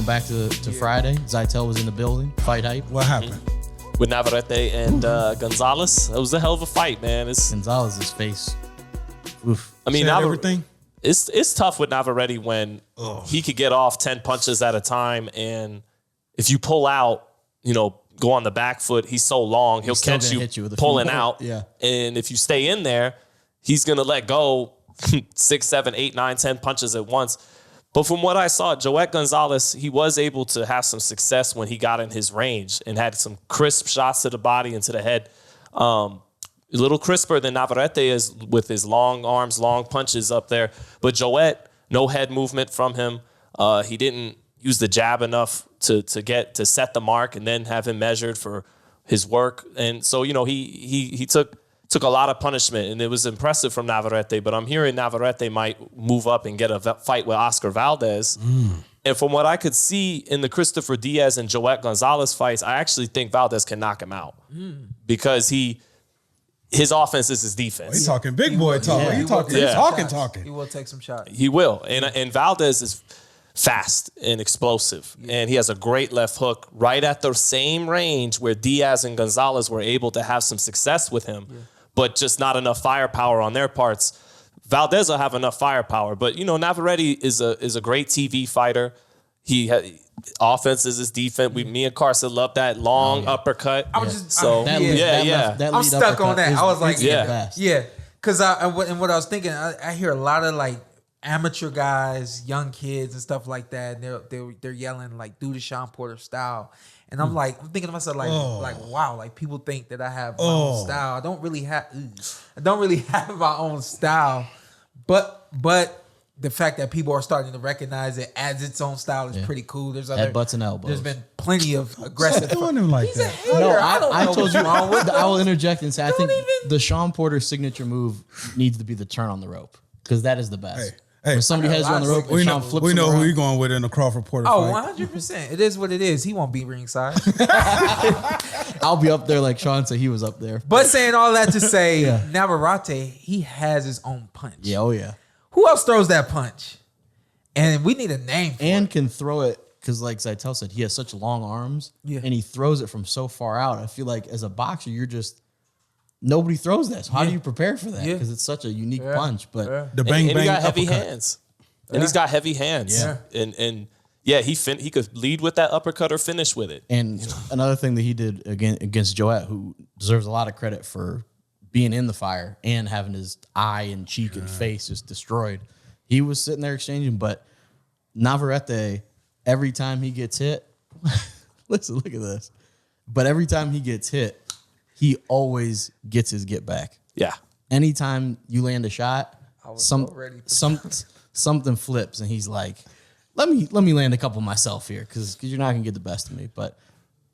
going back to Friday, Zytel was in the building. Fight hype. What happened? With Navarrete and Gonzalez. It was a hell of a fight, man. Gonzalez's face. Oof. I mean, everything. It's tough with Navarrete when he could get off 10 punches at a time, and if you pull out, go on the back foot, he's so long, he'll catch you pulling out. Yeah. And if you stay in there, he's gonna let go 6, 7, 8, 9, 10 punches at once. But from what I saw, Joet Gonzalez, he was able to have some success when he got in his range and had some crisp shots to the body and to the head. A little crisper than Navarrete is with his long arms, long punches up there. But Joet, no head movement from him. He didn't use the jab enough to set the mark and then have him measured for his work. And so, he took a lot of punishment, and it was impressive from Navarrete. But I'm hearing Navarrete might move up and get a fight with Oscar Valdez. And from what I could see in the Christopher Diaz and Joet Gonzalez fights, I actually think Valdez can knock him out because his offense is his defense. He's talking big boy talk. Yeah. He's talking. He will take some shots. He will. And Valdez is fast and explosive. Yeah. And he has a great left hook right at the same range where Diaz and Gonzalez were able to have some success with him, but just not enough firepower on their parts. Valdez will have enough firepower, but Navarrete is a great TV fighter. Offense is his defense. Me and Carson love that long uppercut. I was just I'm stuck on that. I was like, yeah. Because and what I was thinking, I hear a lot of like amateur guys, young kids and stuff like that. And they're yelling like, "Do the Shawn Porter style." And I'm thinking to myself like, wow, like people think that I have my own style. I don't really have my own style, but the fact that people are starting to recognize it as its own style is pretty cool. There's other headbutts and elbows. There's been plenty of aggressive. Doing him like that. No, I told you. I will interject and say I think the Shawn Porter signature move needs to be the turn on the rope because that is the best. Hey, when somebody has you on the rope, we Shawn flips who around. you're going with in the Crawford Porter fight. 100%. It is what it is. He won't be ringside. I'll be up there like Shawn said he was up there. But saying all that to say, Navarrete, he has his own punch. Yeah, oh yeah. Who else throws that punch? And we need a name for And it. can throw it because, like Zytel said, he has such long arms, and he throws it from so far out. I feel like as a boxer, nobody throws that. So how do you prepare for that? Because it's such a unique punch. But The bang and bang he got heavy uppercut. hands. And he's got heavy hands. Yeah. He could lead with that uppercut or finish with it. And another thing that he did against Joet, who deserves a lot of credit for being in the fire and having his eye and cheek and face just destroyed. He was sitting there exchanging, but Navarrete, every time he gets hit, listen, look at this. But every time he gets hit, he always gets his get back. Yeah. Anytime you land a shot, something flips, and he's like, let me land a couple myself here because you're not gonna get the best of me. But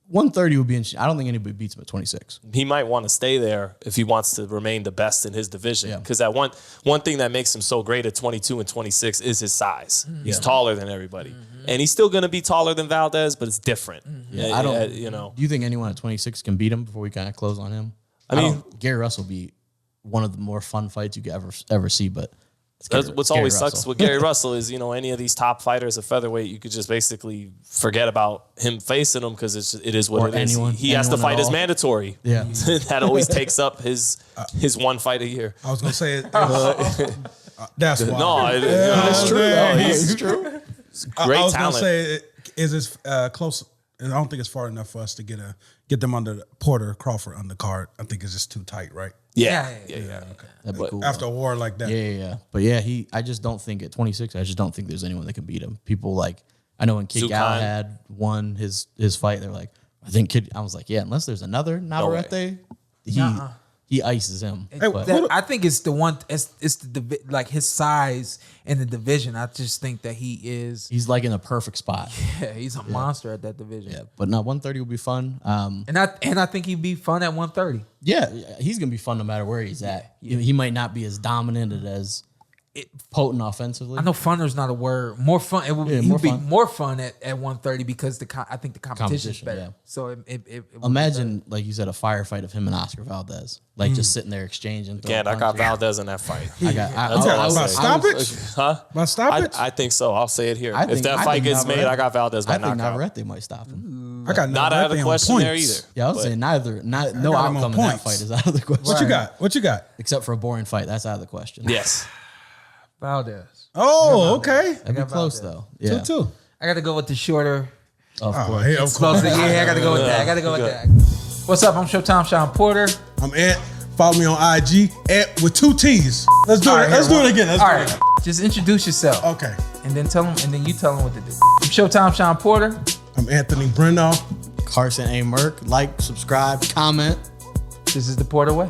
130 would be interesting. I don't think anybody beats him at 26. He might want to stay there if he wants to remain the best in his division. Because that one thing that makes him so great at 22 and 26 is his size. He's taller than everybody. And he's still going to be taller than Valdez, but it's different. Yeah, do you think anyone at 26 can beat him before we kind of close on him? I mean, Gary Russell will be one of the more fun fights you could ever see, but what's always sucks with Gary Russell is, any of these top fighters at featherweight, you could just basically forget about him facing them because it is what it is. He has to fight as mandatory. Yeah. That always takes up his one fight a year. I was going to say that's why. No, it's true. It's true. Great I was talent. Gonna say, is this close? And I don't think it's far enough for us to get them under the Porter Crawford undercard. I think it's just too tight, right? Yeah. That'd be cool. After a war like that. Yeah. But I just don't think at 26, I just don't think there's anyone that can beat him. People I know when Kid Gal had won his fight, they're like, I was like, unless there's another Navarrete, he ices him. I think it's the one. It's his size in the division. I just think that he's like in a perfect spot. Yeah, he's a monster at that division. Yeah, but no, 130 will be fun. And I think he'd be fun at 130. Yeah, he's gonna be fun no matter where he's at. He might not be as dominant as potent offensively. I know funner's not a word. More fun. It would be more fun at 130 because I think the competition's better. Yeah. So it imagine, like you said, a firefight of him and Oscar Valdez, like just sitting there exchanging. Again, I got Valdez in that fight. About stoppage? Huh? About stoppage? I think so. I'll say it here. I If that fight gets made, I got Valdez by I think knockout. Navarrete might stop him. I got Not out of the question there either. Yeah, I was saying no got him outcome on in that points. fight is out of the question. What you got? Except for a boring fight, that's out of the question. Yes. Valdez. Oh, okay. That'd be close though. Yeah, 2-2. I got to go with the shorter. of course. Oh, yeah, of Closer. course. Yeah, I got to go with that. I got to go with that. What's up? I'm Showtime Shawn Porter. I'm Ant. Follow me on IG with 2 T's. Let's do it. Let's do it again. All right. Just introduce yourself. Okay. And then tell them, and then you tell them what to do. I'm Showtime Shawn Porter. I'm Anthony Brenagh. Carson A. Merk. Like, subscribe, comment. This is the Porter Way.